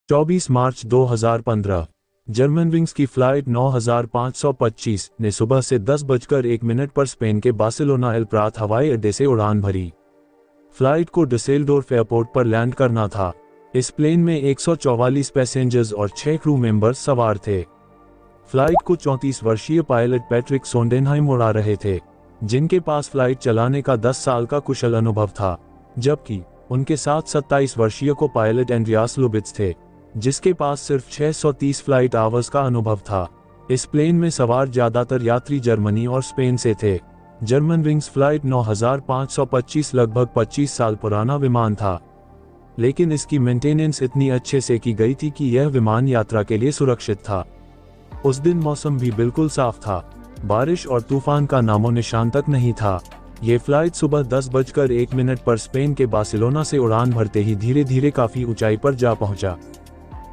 24 मार्च 2015 Germanwings की flight 9525 ने सुबह से 10:01 पर स्पेन के बार्सिलोना एल प्रात हवाई अड्डे से उड़ान भरी। फ्लाइट को डुसेल्डोर्फ एयरपोर्ट पर लैंड करना था। इस प्लेन में 144 पैसेंजर्स और 6 क्रू मेंबर्स सवार थे। फ्लाइट को 34 वर्षीय पायलट पैट्रिक सोंडेनहाइम उड़ा रहे थे, जिनके पास फ्लाइट चलाने का 10 साल का कुशल अनुभव था, जबकि उनके साथ 27 वर्षीय को पायलट एंड्रियास लुबिट्स थे, जिसके पास सिर्फ 630 फ्लाइट आवर्स का अनुभव था। इस प्लेन में सवार ज्यादातर यात्री जर्मनी और स्पेन से थे। जर्मनविंग्स फ्लाइट 9525 लगभग 25 साल पुराना विमान था, लेकिन इसकी मेंटेनेंस इतनी अच्छे से की गई थी कि यह विमान यात्रा के लिए सुरक्षित था। उस दिन मौसम भी बिल्कुल साफ था, बारिश और तूफान का नामो निशान तक नहीं था। ये फ्लाइट सुबह 10:01 पर स्पेन के बार्सिलोना से उड़ान भरते ही धीरे धीरे काफी ऊंचाई पर जा पहुंचा।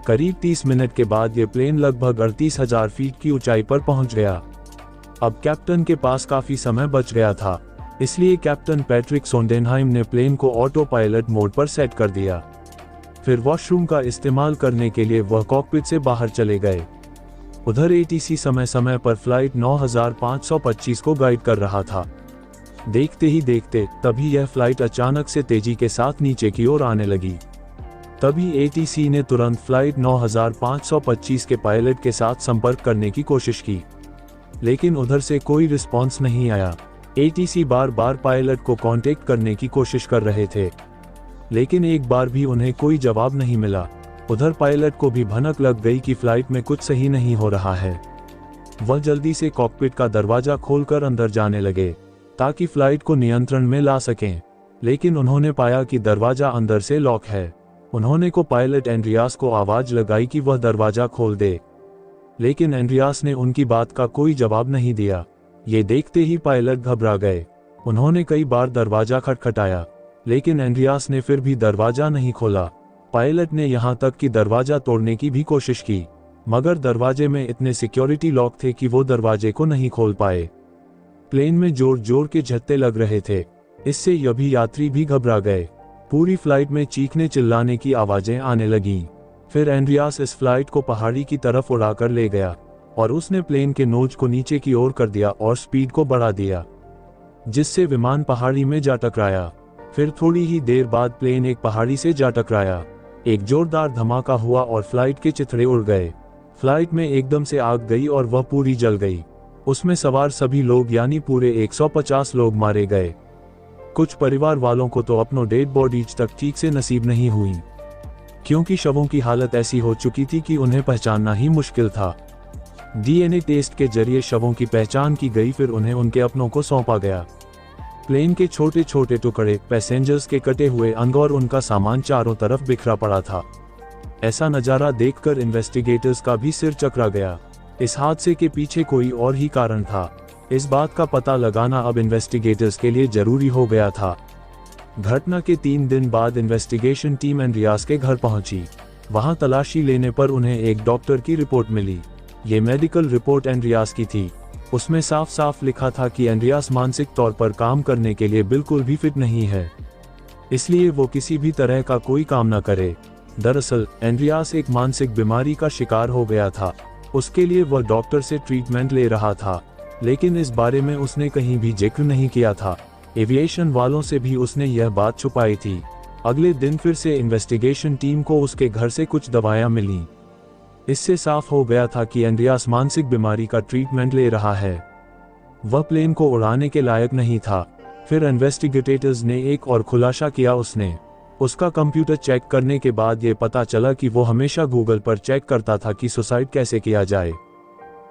करीब 30 मिनट के बाद ये प्लेन लगभग 38,000 फीट की ऊंचाई पर पहुंच गया। अब कैप्टन के पास काफी समय बच गया था, इसलिए कैप्टन पैट्रिक सोंडेनहाइम ने प्लेन को ऑटो पायलट मोड पर सेट कर दिया। फिर वॉशरूम का इस्तेमाल करने के लिए वह कॉकपिट से बाहर चले गए। उधर एटीसी समय समय पर फ्लाइट 9525 को गाइड कर रहा था। देखते ही देखते तभी यह फ्लाइट अचानक से तेजी के साथ नीचे की ओर आने लगी। तभी एटीसी ने तुरंत फ्लाइट 9525 के पायलट के साथ संपर्क करने की कोशिश की, लेकिन उधर से कोई रिस्पॉन्स नहीं आया। एटीसी बार बार पायलट को कांटेक्ट करने की कोशिश कर रहे थे, लेकिन एक बार भी उन्हें कोई जवाब नहीं मिला। उधर पायलट को भी भनक लग गई कि फ्लाइट में कुछ सही नहीं हो रहा है। वह जल्दी से कॉकपिट का दरवाजा खोलकर अंदर जाने लगे ताकि फ्लाइट को नियंत्रण में ला सकें, लेकिन उन्होंने पाया कि दरवाजा अंदर से लॉक है। उन्होंने को पायलट एंड्रियास को आवाज लगाई कि वह दरवाजा खोल दे, लेकिन एंड्रियास ने उनकी बात का कोई जवाब नहीं दिया। ये देखते ही पायलट घबरा गए। उन्होंने कई बार दरवाजा खटखटाया, लेकिन एंड्रियास ने फिर भी दरवाजा नहीं खोला। पायलट ने यहाँ तक कि दरवाजा तोड़ने की भी कोशिश की, मगर दरवाजे में इतने सिक्योरिटी लॉक थे कि वो दरवाजे को नहीं खोल पाए। प्लेन में जोर जोर के झटके लग रहे थे, इससे सभी यात्री भी घबरा गए। पूरी फ्लाइट में चीखने चिल्लाने की आवाजें आने लगीं। फिर एंड्रियास इस फ्लाइट को पहाड़ी की तरफ उड़ाकर ले गया और उसने प्लेन के नोज को नीचे की ओर कर दिया और स्पीड को बढ़ा दिया, जिससे विमान पहाड़ी में जा टकराया। फिर थोड़ी ही देर बाद प्लेन एक पहाड़ी से जा टकराया। एक जोरदार धमाका हुआ और फ्लाइट के चिथड़े उड़ गए। फ्लाइट में एकदम से आग गई और वह पूरी जल गई। उसमें सवार सभी लोग यानी पूरे 150 लोग मारे गए। कुछ परिवार वालों को तो अपनों डेड बॉडीज तक ठीक से नसीब नहीं हुई, क्योंकि शवों की हालत ऐसी हो चुकी थी कि उन्हें पहचानना ही मुश्किल था। डीएनए टेस्ट के जरिए शवों की पहचान की गई, फिर उन्हें उनके अपनों को सौंपा गया। प्लेन के छोटे छोटे टुकड़े, पैसेंजर्स के कटे हुए अंग और उनका सामान चारों तरफ बिखरा पड़ा था। ऐसा नजारा देखकर इन्वेस्टिगेटर्स का भी सिर चकरा गया। इस हादसे के पीछे कोई और ही कारण था। इस बात का पता लगाना अब इन्वेस्टिगेटर्स के लिए जरूरी हो गया था। घटना के 3 दिन बाद इन्वेस्टिगेशन टीम एंड्रियास के घर पहुंची। वहां तलाशी लेने पर उन्हें एक डॉक्टर की रिपोर्ट मिली। ये मेडिकल रिपोर्ट एंड्रियास की थी। उसमें साफ साफ लिखा था कि एंड्रियास मानसिक तौर पर काम करने के लिए बिल्कुल भी फिट नहीं है, इसलिए वो किसी भी तरह का कोई काम न करे। दरअसल एंड्रियास एक मानसिक बीमारी का शिकार हो गया था। उसके लिए वह डॉक्टर से ट्रीटमेंट ले रहा था, लेकिन इस बारे में उसने कहीं भी जिक्र नहीं किया था। एविएशन वालों से भी उसने यह बात छुपाई थी। अगले दिन फिर से इन्वेस्टिगेशन टीम को उसके घर से कुछ दवाइयां मिलीं। इससे साफ हो गया था कि एंड्रियास मानसिक बीमारी का ट्रीटमेंट ले रहा है। वह प्लेन को उड़ाने के लायक नहीं था। फिर इन्वेस्टिगेटर्स ने एक और खुलासा किया। उसका कंप्यूटर चेक करने के बाद ये पता चला कि वो हमेशा गूगल पर चेक करता था कि सुसाइड कैसे किया जाए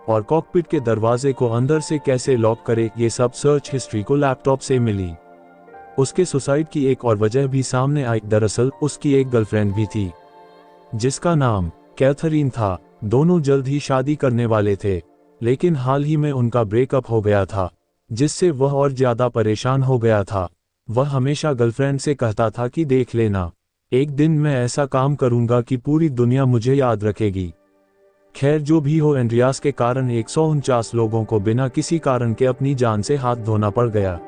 और कॉकपिट के दरवाजे को अंदर से कैसे लॉक करे। ये सब सर्च हिस्ट्री को लैपटॉप से मिली। उसके सुसाइड की एक और वजह भी सामने आई। दरअसल उसकी एक गर्लफ्रेंड भी थी, जिसका नाम कैथरीन था। दोनों जल्द ही शादी करने वाले थे, लेकिन हाल ही में उनका ब्रेकअप हो गया था, जिससे वह और ज्यादा परेशान हो गया था। वह हमेशा गर्लफ्रेंड से कहता था कि देख लेना, एक दिन मैं ऐसा काम करूंगा कि पूरी दुनिया मुझे याद रखेगी। खैर जो भी हो, एंड्रियास के कारण 149 लोगों को बिना किसी कारण के अपनी जान से हाथ धोना पड़ गया।